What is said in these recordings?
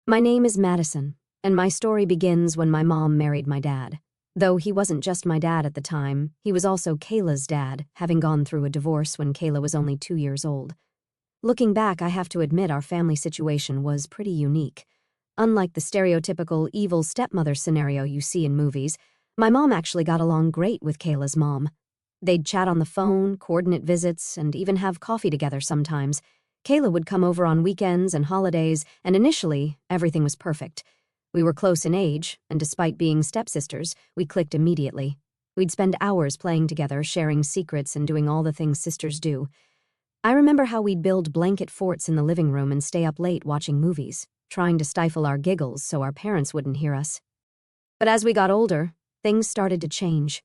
My name is Madison, and my story begins when my mom married my dad. Though he wasn't just my dad at the time, he was also Kayla's dad, having gone through a divorce when Kayla was only 2 years old. Looking back, I have to admit our family situation was pretty unique. Unlike the stereotypical evil stepmother scenario you see in movies, my mom actually got along great with Kayla's mom. They'd chat on the phone, coordinate visits, and even have coffee together sometimes. Kayla would come over on weekends and holidays, and initially, everything was perfect. We were close in age, and despite being stepsisters, we clicked immediately. We'd spend hours playing together, sharing secrets and doing all the things sisters do. I remember how we'd build blanket forts in the living room and stay up late watching movies, trying to stifle our giggles so our parents wouldn't hear us. But as we got older, things started to change.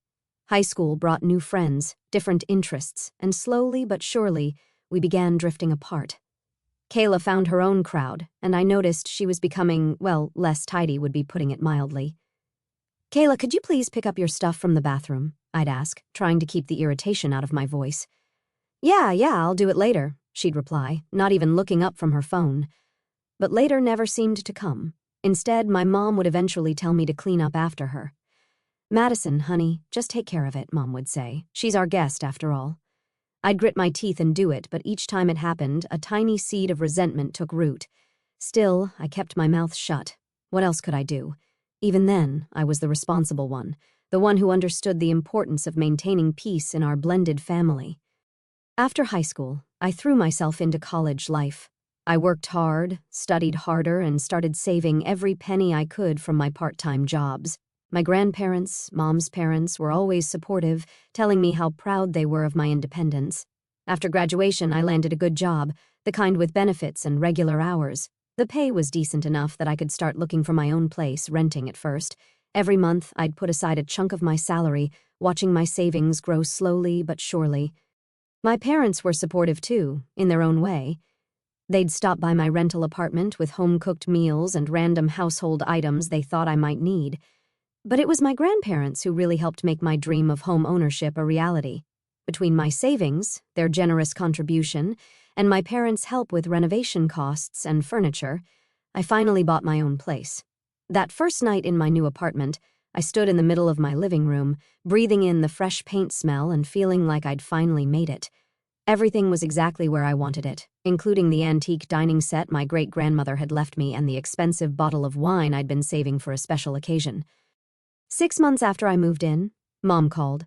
High school brought new friends, different interests, and slowly but surely, we began drifting apart. Kayla found her own crowd, and I noticed she was becoming, well, less tidy would be putting it mildly. "Kayla, could you please pick up your stuff from the bathroom?" I'd ask, trying to keep the irritation out of my voice. Yeah, I'll do it later," she'd reply, not even looking up from her phone. But later never seemed to come. Instead, my mom would eventually tell me to clean up after her. "Madison, honey, just take care of it," Mom would say. "She's our guest, after all." I'd grit my teeth and do it, but each time it happened, a tiny seed of resentment took root. Still, I kept my mouth shut. What else could I do? Even then, I was the responsible one, the one who understood the importance of maintaining peace in our blended family. After high school, I threw myself into college life. I worked hard, studied harder, and started saving every penny I could from my part-time jobs. My grandparents, Mom's parents, were always supportive, telling me how proud they were of my independence. After graduation, I landed a good job, the kind with benefits and regular hours. The pay was decent enough that I could start looking for my own place, renting at first. Every month, I'd put aside a chunk of my salary, watching my savings grow slowly but surely. My parents were supportive too, in their own way. They'd stop by my rental apartment with home-cooked meals and random household items they thought I might need. But it was my grandparents who really helped make my dream of home ownership a reality. Between my savings, their generous contribution, and my parents' help with renovation costs and furniture, I finally bought my own place. That first night in my new apartment, I stood in the middle of my living room, breathing in the fresh paint smell and feeling like I'd finally made it. Everything was exactly where I wanted it, including the antique dining set my great-grandmother had left me and the expensive bottle of wine I'd been saving for a special occasion. 6 months after I moved in, Mom called.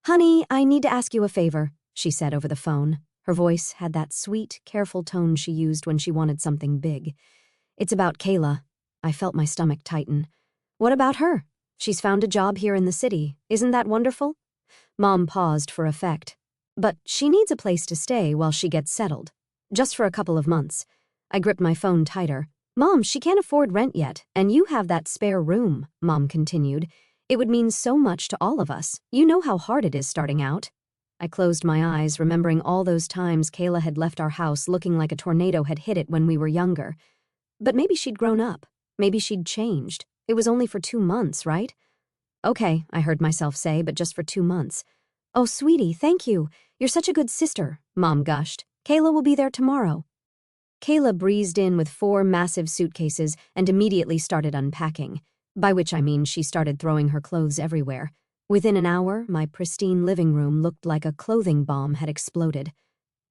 "Honey, I need to ask you a favor," she said over the phone. Her voice had that sweet, careful tone she used when she wanted something big. "It's about Kayla." I felt my stomach tighten. "What about her? She's found a job here in the city. Isn't that wonderful?" Mom paused for effect. "But she needs a place to stay while she gets settled. Just for a couple of months." I gripped my phone tighter. "Mom, she can't afford rent yet, and you have that spare room," Mom continued. "It would mean so much to all of us. You know how hard it is starting out." I closed my eyes, remembering all those times Kayla had left our house looking like a tornado had hit it when we were younger. But maybe she'd grown up. Maybe she'd changed. It was only for 2 months, right? "Okay," I heard myself say, "but just for 2 months." "Oh, sweetie, thank you. You're such a good sister," Mom gushed. "Kayla will be there tomorrow." Kayla breezed in with 4 massive suitcases and immediately started unpacking, by which I mean she started throwing her clothes everywhere. Within an hour, my pristine living room looked like a clothing bomb had exploded.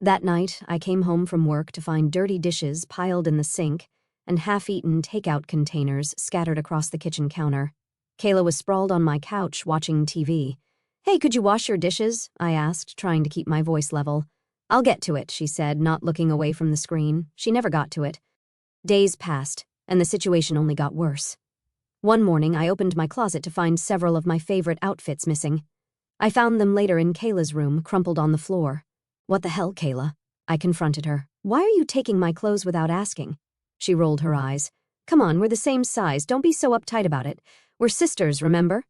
That night, I came home from work to find dirty dishes piled in the sink and half-eaten takeout containers scattered across the kitchen counter. Kayla was sprawled on my couch watching TV. "Hey, could you wash your dishes?" I asked, trying to keep my voice level. "I'll get to it," she said, not looking away from the screen. She never got to it. Days passed, and the situation only got worse. One morning, I opened my closet to find several of my favorite outfits missing. I found them later in Kayla's room, crumpled on the floor. "What the hell, Kayla?" I confronted her. "Why are you taking my clothes without asking?" She rolled her eyes. "Come on, we're the same size. Don't be so uptight about it. We're sisters, remember?"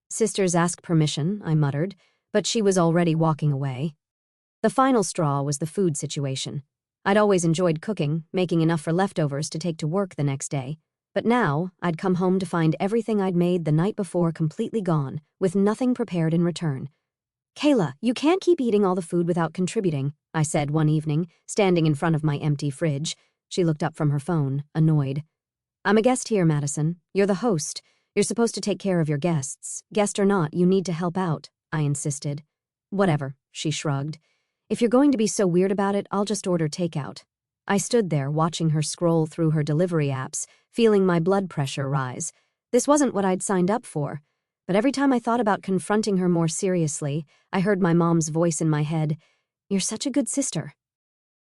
"Sisters ask permission," I muttered, but she was already walking away. The final straw was the food situation. I'd always enjoyed cooking, making enough for leftovers to take to work the next day. But now, I'd come home to find everything I'd made the night before completely gone, with nothing prepared in return. "Kayla, you can't keep eating all the food without contributing," I said one evening, standing in front of my empty fridge. She looked up from her phone, annoyed. I'm a guest here, Madison. You're the host. You're supposed to take care of your guests. Guest or not, you need to help out, I insisted. Whatever, she shrugged. If you're going to be so weird about it, I'll just order takeout. I stood there, watching her scroll through her delivery apps, feeling my blood pressure rise. This wasn't what I'd signed up for. But every time I thought about confronting her more seriously, I heard my mom's voice in my head, "You're such a good sister."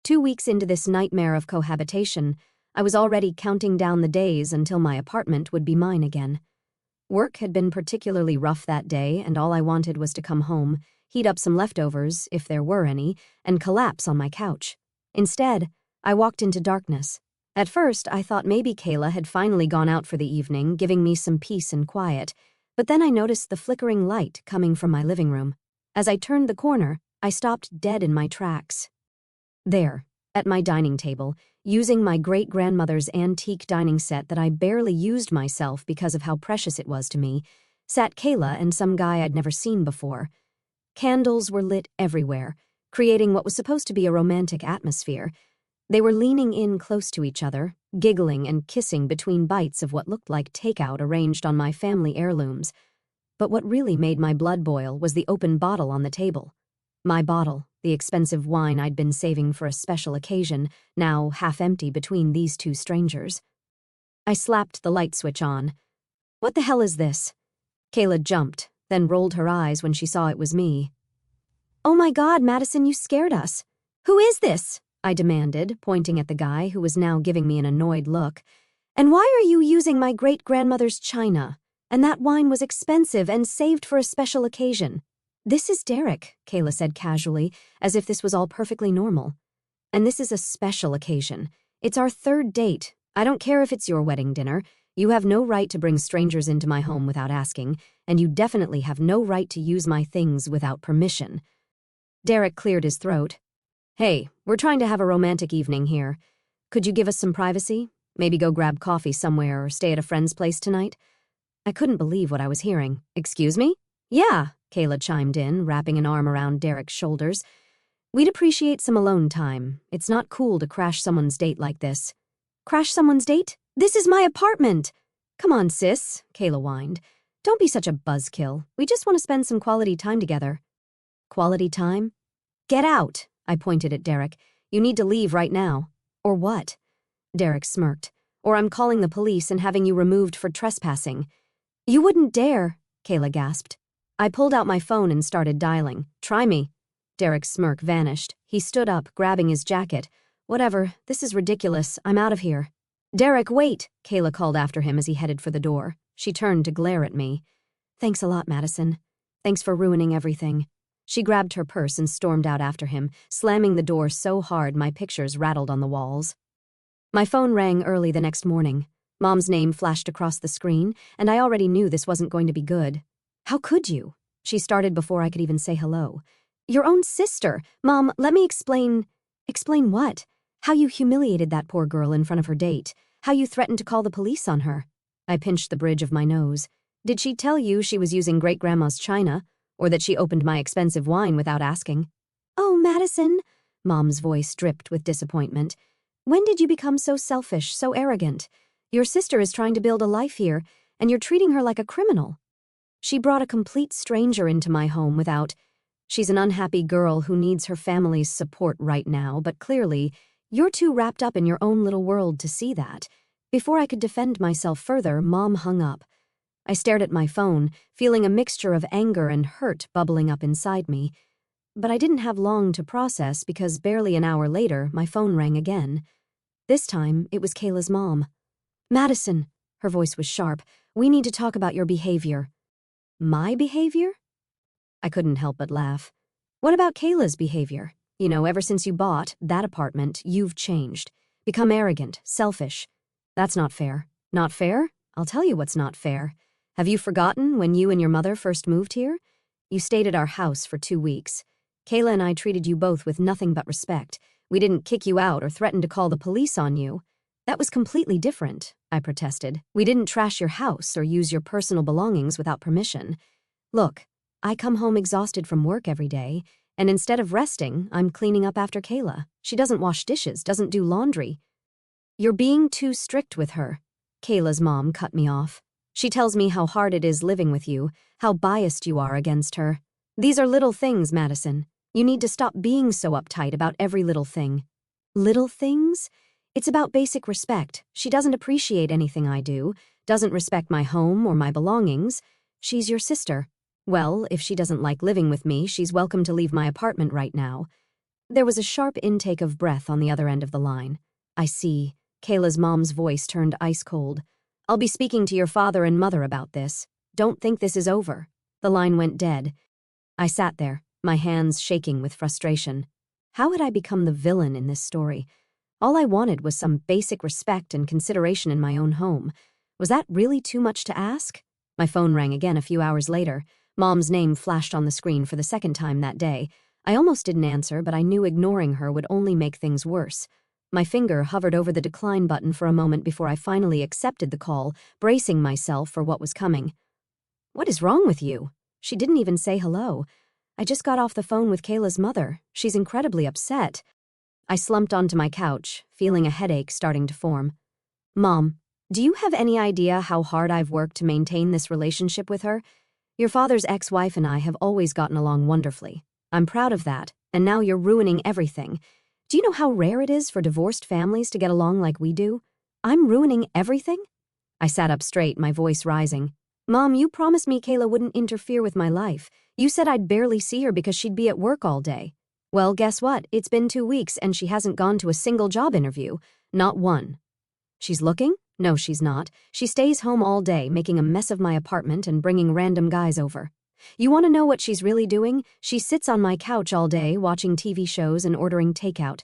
2 weeks into this nightmare of cohabitation, I was already counting down the days until my apartment would be mine again. Work had been particularly rough that day, and all I wanted was to come home, heat up some leftovers, if there were any, and collapse on my couch. Instead, I walked into darkness. At first, I thought maybe Kayla had finally gone out for the evening, giving me some peace and quiet, but then I noticed the flickering light coming from my living room. As I turned the corner, I stopped dead in my tracks. There, at my dining table, using my great-grandmother's antique dining set that I barely used myself because of how precious it was to me, sat Kayla and some guy I'd never seen before. Candles were lit everywhere, creating what was supposed to be a romantic atmosphere. They were leaning in close to each other, giggling and kissing between bites of what looked like takeout arranged on my family heirlooms. But what really made my blood boil was the open bottle on the table. My bottle, the expensive wine I'd been saving for a special occasion, now half empty between these two strangers. I slapped the light switch on. "What the hell is this?" Kayla jumped, then rolled her eyes when she saw it was me. "Oh my God, Madison, you scared us. Who is this?" I demanded, pointing at the guy who was now giving me an annoyed look. "And why are you using my great-grandmother's china? And that wine was expensive and saved for a special occasion." "This is Derek," Kayla said casually, as if this was all perfectly normal. "And this is a special occasion. It's our 3rd date. I don't care if it's your wedding dinner. You have no right to bring strangers into my home without asking, and you definitely have no right to use my things without permission." Derek cleared his throat. "Hey, we're trying to have a romantic evening here. Could you give us some privacy? Maybe go grab coffee somewhere or stay at a friend's place tonight?" I couldn't believe what I was hearing. "Excuse me?" "Yeah," Kayla chimed in, wrapping an arm around Derek's shoulders. "We'd appreciate some alone time. It's not cool to crash someone's date like this." "Crash someone's date? This is my apartment!" "Come on, sis," Kayla whined. "Don't be such a buzzkill. We just want to spend some quality time together." "Quality time? Get out!" I pointed at Derek. "You need to leave right now." "Or what?" Derek smirked. "Or I'm calling the police and having you removed for trespassing." "You wouldn't dare," Kayla gasped. I pulled out my phone and started dialing. "Try me." Derek's smirk vanished. He stood up, grabbing his jacket. "Whatever, this is ridiculous. I'm out of here." "Derek, wait," Kayla called after him as he headed for the door. She turned to glare at me. "Thanks a lot, Madison. Thanks for ruining everything." She grabbed her purse and stormed out after him, slamming the door so hard my pictures rattled on the walls. My phone rang early the next morning. Mom's name flashed across the screen, and I already knew this wasn't going to be good. "How could you?" She started before I could even say hello. "Your own sister. Mom, let me explain." "Explain what?" "How you humiliated that poor girl in front of her date. How you threatened to call the police on her." I pinched the bridge of my nose. "Did she tell you she was using great-grandma's china? Or that she opened my expensive wine without asking?" "Oh, Madison," Mom's voice dripped with disappointment. "When did you become so selfish, so arrogant? Your sister is trying to build a life here, and you're treating her like a criminal. She brought a complete stranger into my home without... She's an unhappy girl who needs her family's support right now, but clearly, you're too wrapped up in your own little world to see that." Before I could defend myself further, Mom hung up. I stared at my phone, feeling a mixture of anger and hurt bubbling up inside me. But I didn't have long to process because barely an hour later, my phone rang again. This time, it was Kayla's mom. "Madison," her voice was sharp, "we need to talk about your behavior." "My behavior?" I couldn't help but laugh. "What about Kayla's behavior? You know, ever since you bought that apartment, you've changed. Become arrogant, selfish. That's not fair." "Not fair? I'll tell you what's not fair. Have you forgotten when you and your mother first moved here? You stayed at our house for 2 weeks. Kayla and I treated you both with nothing but respect. We didn't kick you out or threaten to call the police on you." "That was completely different," I protested. "We didn't trash your house or use your personal belongings without permission. Look, I come home exhausted from work every day, and instead of resting, I'm cleaning up after Kayla. She doesn't wash dishes, doesn't do laundry." "You're being too strict with her." Kayla's mom cut me off. She tells me how hard it is living with you, how biased you are against her. These are little things, Madison. You need to stop being so uptight about every little thing. Little things? It's about basic respect. She doesn't appreciate anything I do, doesn't respect my home or my belongings. She's your sister. Well, if she doesn't like living with me, she's welcome to leave my apartment right now. There was a sharp intake of breath on the other end of the line. I see. Kayla's mom's voice turned ice cold. I'll be speaking to your father and mother about this. Don't think this is over. The line went dead. I sat there, my hands shaking with frustration. How had I become the villain in this story? All I wanted was some basic respect and consideration in my own home. Was that really too much to ask? My phone rang again a few hours later. Mom's name flashed on the screen for the second time that day. I almost didn't answer, but I knew ignoring her would only make things worse. My finger hovered over the decline button for a moment before I finally accepted the call, bracing myself for what was coming. What is wrong with you? She didn't even say hello. I just got off the phone with Kayla's mother. She's incredibly upset. I slumped onto my couch, feeling a headache starting to form. Mom, do you have any idea how hard I've worked to maintain this relationship with her? Your father's ex-wife and I have always gotten along wonderfully. I'm proud of that, and now you're ruining everything. Do you know how rare it is for divorced families to get along like we do? I'm ruining everything? I sat up straight, my voice rising. Mom, you promised me Kayla wouldn't interfere with my life. You said I'd barely see her because she'd be at work all day. Well, guess what? It's been 2 weeks and she hasn't gone to a single job interview. Not one. She's looking? No, she's not. She stays home all day, making a mess of my apartment and bringing random guys over. You want to know what she's really doing? She sits on my couch all day, watching TV shows and ordering takeout.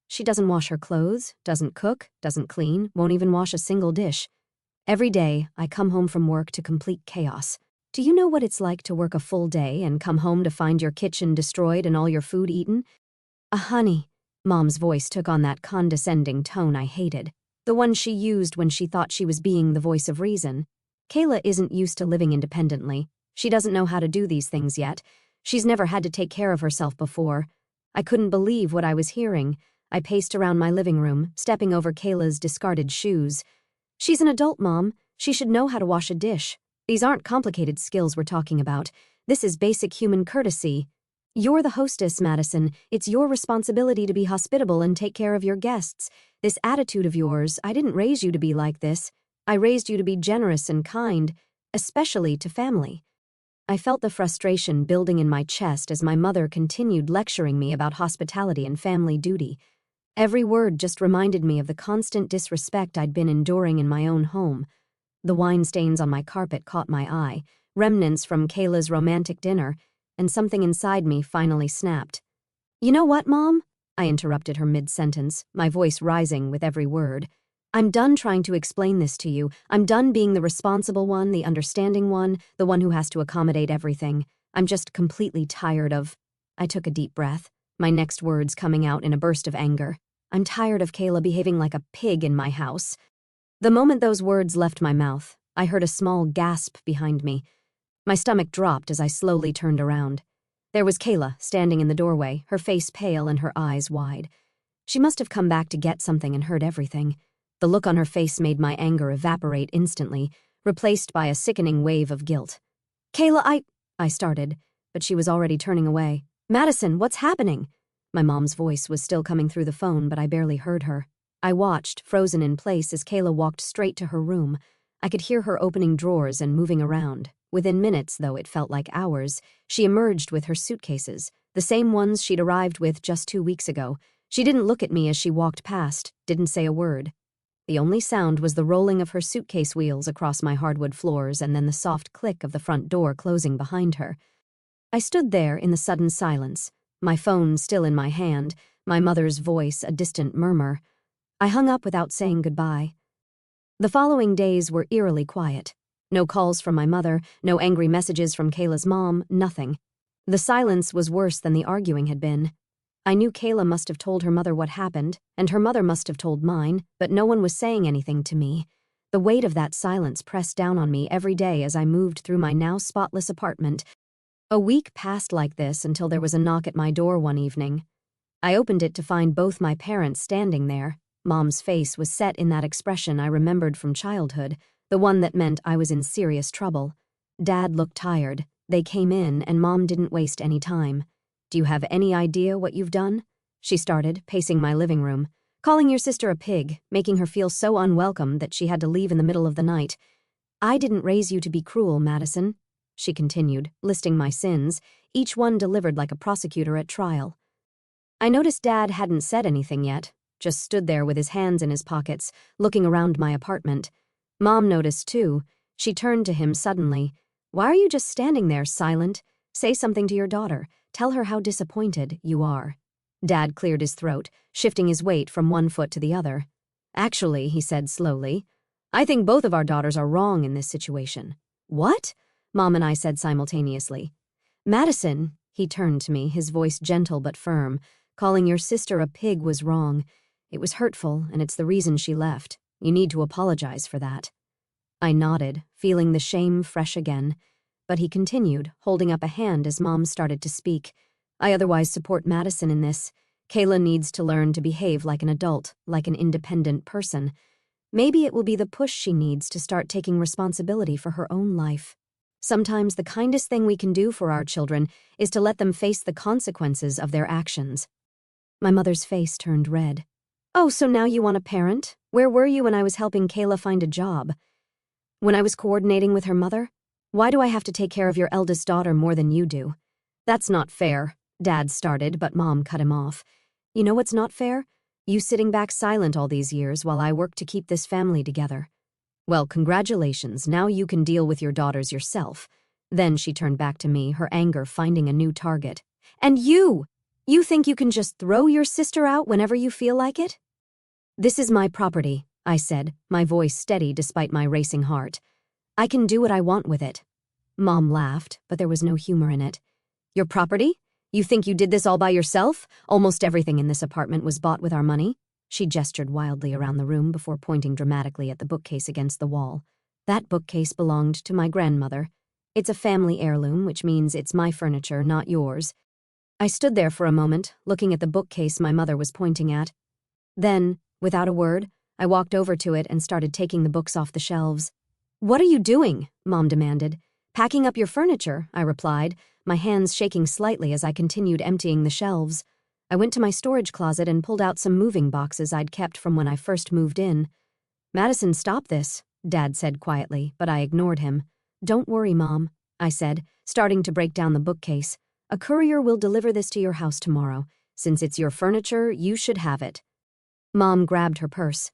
She doesn't wash her clothes, doesn't cook, doesn't clean, won't even wash a single dish. Every day, I come home from work to complete chaos. Do you know what it's like to work a full day and come home to find your kitchen destroyed and all your food eaten? Honey, Mom's voice took on that condescending tone I hated, the one she used when she thought she was being the voice of reason. Kayla isn't used to living independently. She doesn't know how to do these things yet. She's never had to take care of herself before. I couldn't believe what I was hearing. I paced around my living room, stepping over Kayla's discarded shoes. She's an adult, Mom. She should know how to wash a dish. These aren't complicated skills we're talking about. This is basic human courtesy. You're the hostess, Madison. It's your responsibility to be hospitable and take care of your guests. This attitude of yours, I didn't raise you to be like this. I raised you to be generous and kind, especially to family. I felt the frustration building in my chest as my mother continued lecturing me about hospitality and family duty. Every word just reminded me of the constant disrespect I'd been enduring in my own home. The wine stains on my carpet caught my eye, remnants from Kayla's romantic dinner, and something inside me finally snapped. You know what, Mom? I interrupted her mid-sentence, my voice rising with every word. I'm done trying to explain this to you. I'm done being the responsible one, the understanding one, the one who has to accommodate everything. I'm just completely tired of... I took a deep breath, my next words coming out in a burst of anger. I'm tired of Kayla behaving like a pig in my house. The moment those words left my mouth, I heard a small gasp behind me. My stomach dropped as I slowly turned around. There was Kayla, standing in the doorway, her face pale and her eyes wide. She must have come back to get something and heard everything. The look on her face made my anger evaporate instantly, replaced by a sickening wave of guilt. Kayla, I started, but she was already turning away. Madison, what's happening? My mom's voice was still coming through the phone, but I barely heard her. I watched, frozen in place, as Kayla walked straight to her room. I could hear her opening drawers and moving around. Within minutes, though it felt like hours, she emerged with her suitcases, the same ones she'd arrived with just 2 weeks ago. She didn't look at me as she walked past, didn't say a word. The only sound was the rolling of her suitcase wheels across my hardwood floors and then the soft click of the front door closing behind her. I stood there in the sudden silence, my phone still in my hand, my mother's voice a distant murmur. I hung up without saying goodbye. The following days were eerily quiet. No calls from my mother, no angry messages from Kayla's mom, nothing. The silence was worse than the arguing had been. I knew Kayla must have told her mother what happened, and her mother must have told mine, but no one was saying anything to me. The weight of that silence pressed down on me every day as I moved through my now spotless apartment. A week passed like this until there was a knock at my door one evening. I opened it to find both my parents standing there. Mom's face was set in that expression I remembered from childhood, the one that meant I was in serious trouble. Dad looked tired. They came in, and Mom didn't waste any time. "Do you have any idea what you've done?" she started, pacing my living room. "Calling your sister a pig, making her feel so unwelcome that she had to leave in the middle of the night. I didn't raise you to be cruel, Madison," she continued, listing my sins, each one delivered like a prosecutor at trial. I noticed Dad hadn't said anything yet, just stood there with his hands in his pockets, looking around my apartment. Mom noticed too. She turned to him suddenly. "Why are you just standing there, silent? Say something to your daughter. Tell her how disappointed you are." Dad cleared his throat, shifting his weight from one foot to the other. "Actually," he said slowly, "I think both of our daughters are wrong in this situation." "What?" Mom and I said simultaneously. "Madison," he turned to me, his voice gentle but firm, "calling your sister a pig was wrong. It was hurtful, and it's the reason she left. You need to apologize for that." I nodded, feeling the shame fresh again. But he continued, holding up a hand as Mom started to speak. "I otherwise support Madison in this. Kayla needs to learn to behave like an adult, like an independent person. Maybe it will be the push she needs to start taking responsibility for her own life. Sometimes the kindest thing we can do for our children is to let them face the consequences of their actions." My mother's face turned red. "Oh, so now you want a parent? Where were you when I was helping Kayla find a job? When I was coordinating with her mother? Why do I have to take care of your eldest daughter more than you do?" "That's not fair," Dad started, but Mom cut him off. "You know what's not fair? You sitting back silent all these years while I work to keep this family together. Well, congratulations, now you can deal with your daughters yourself." Then she turned back to me, her anger finding a new target. "And you! You think you can just throw your sister out whenever you feel like it?" "This is my property," I said, my voice steady despite my racing heart. "I can do what I want with it." Mom laughed, but there was no humor in it. "Your property? You think you did this all by yourself? Almost everything in this apartment was bought with our money." She gestured wildly around the room before pointing dramatically at the bookcase against the wall. "That bookcase belonged to my grandmother. It's a family heirloom, which means it's my furniture, not yours." I stood there for a moment, looking at the bookcase my mother was pointing at. Then, without a word, I walked over to it and started taking the books off the shelves. "What are you doing?" Mom demanded. "Packing up your furniture," I replied, my hands shaking slightly as I continued emptying the shelves. I went to my storage closet and pulled out some moving boxes I'd kept from when I first moved in. "Madison, stop this," Dad said quietly, but I ignored him. "Don't worry, Mom," I said, starting to break down the bookcase. "A courier will deliver this to your house tomorrow. Since it's your furniture, you should have it." Mom grabbed her purse.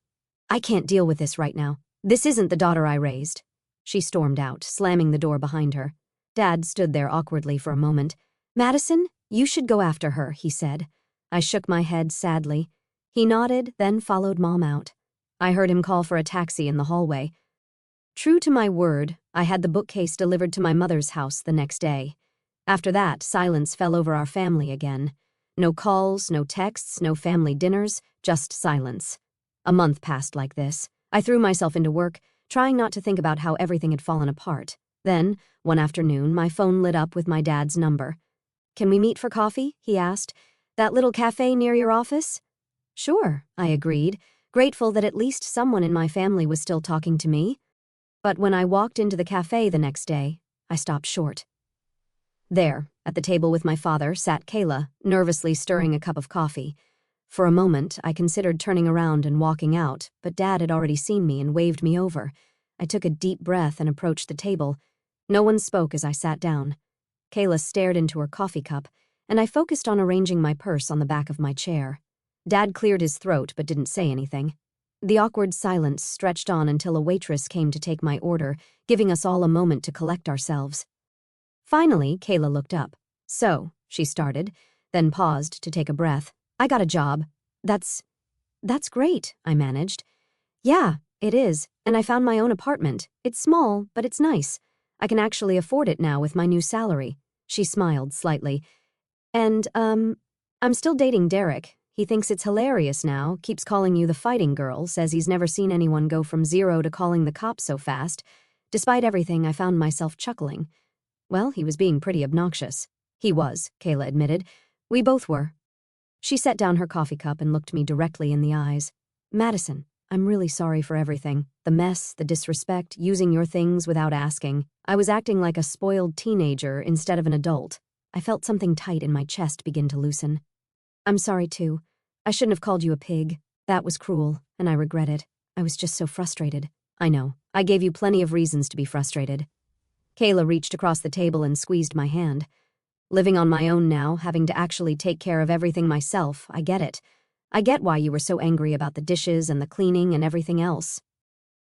"I can't deal with this right now. This isn't the daughter I raised." She stormed out, slamming the door behind her. Dad stood there awkwardly for a moment. "Madison, you should go after her," he said. I shook my head sadly. He nodded, then followed Mom out. I heard him call for a taxi in the hallway. True to my word, I had the bookcase delivered to my mother's house the next day. After that, silence fell over our family again. No calls, no texts, no family dinners, just silence. A month passed like this. I threw myself into work, trying not to think about how everything had fallen apart. Then, one afternoon, my phone lit up with my dad's number. "Can we meet for coffee?" he asked. "That little cafe near your office?" "Sure," I agreed, grateful that at least someone in my family was still talking to me. But when I walked into the cafe the next day, I stopped short. There, at the table with my father, sat Kayla, nervously stirring a cup of coffee. For a moment, I considered turning around and walking out, but Dad had already seen me and waved me over. I took a deep breath and approached the table. No one spoke as I sat down. Kayla stared into her coffee cup, and I focused on arranging my purse on the back of my chair. Dad cleared his throat but didn't say anything. The awkward silence stretched on until a waitress came to take my order, giving us all a moment to collect ourselves. Finally, Kayla looked up. "So," she started, then paused to take a breath. "I got a job." That's great," I managed. "Yeah, it is, and I found my own apartment. It's small, but it's nice. I can actually afford it now with my new salary." She smiled slightly. "And, I'm still dating Derek. He thinks it's hilarious now, keeps calling you the fighting girl, says he's never seen anyone go from zero to calling the cops so fast. Despite everything, I found myself chuckling. Well, he was being pretty obnoxious." "He was," Kayla admitted. "We both were." She set down her coffee cup and looked me directly in the eyes. Madison, I'm really sorry for everything. The mess, the disrespect, using your things without asking. I was acting like a spoiled teenager instead of an adult. I felt something tight in my chest begin to loosen. I'm sorry too. I shouldn't have called you a pig. That was cruel, and I regret it. I was just so frustrated. I know. I gave you plenty of reasons to be frustrated. Kayla reached across the table and squeezed my hand. Living on my own now, having to actually take care of everything myself, I get it. I get why you were so angry about the dishes and the cleaning and everything else.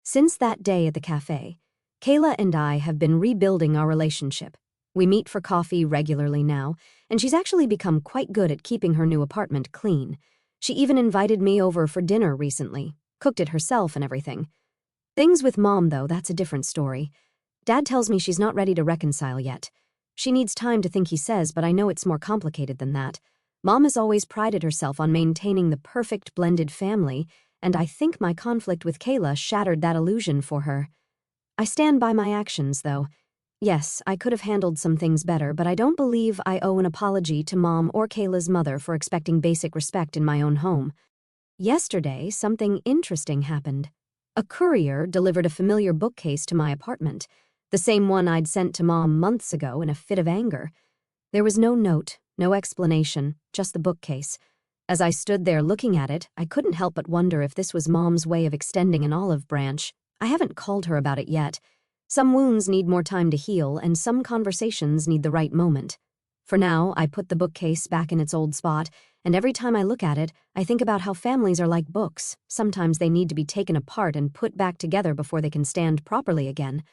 Since that day at the cafe, Kayla and I have been rebuilding our relationship. We meet for coffee regularly now, and she's actually become quite good at keeping her new apartment clean. She even invited me over for dinner recently, cooked it herself and everything. Things with Mom, though, that's a different story. Dad tells me she's not ready to reconcile yet. She needs time to think, he says, but I know it's more complicated than that. Mom has always prided herself on maintaining the perfect blended family, and I think my conflict with Kayla shattered that illusion for her. I stand by my actions, though. Yes, I could have handled some things better, but I don't believe I owe an apology to Mom or Kayla's mother for expecting basic respect in my own home. Yesterday, something interesting happened. A courier delivered a familiar bookcase to my apartment, the same one I'd sent to Mom months ago in a fit of anger. There was no note, no explanation, just the bookcase. As I stood there looking at it, I couldn't help but wonder if this was Mom's way of extending an olive branch. I haven't called her about it yet. Some wounds need more time to heal, and some conversations need the right moment. For now, I put the bookcase back in its old spot, and every time I look at it, I think about how families are like books. Sometimes they need to be taken apart and put back together before they can stand properly again.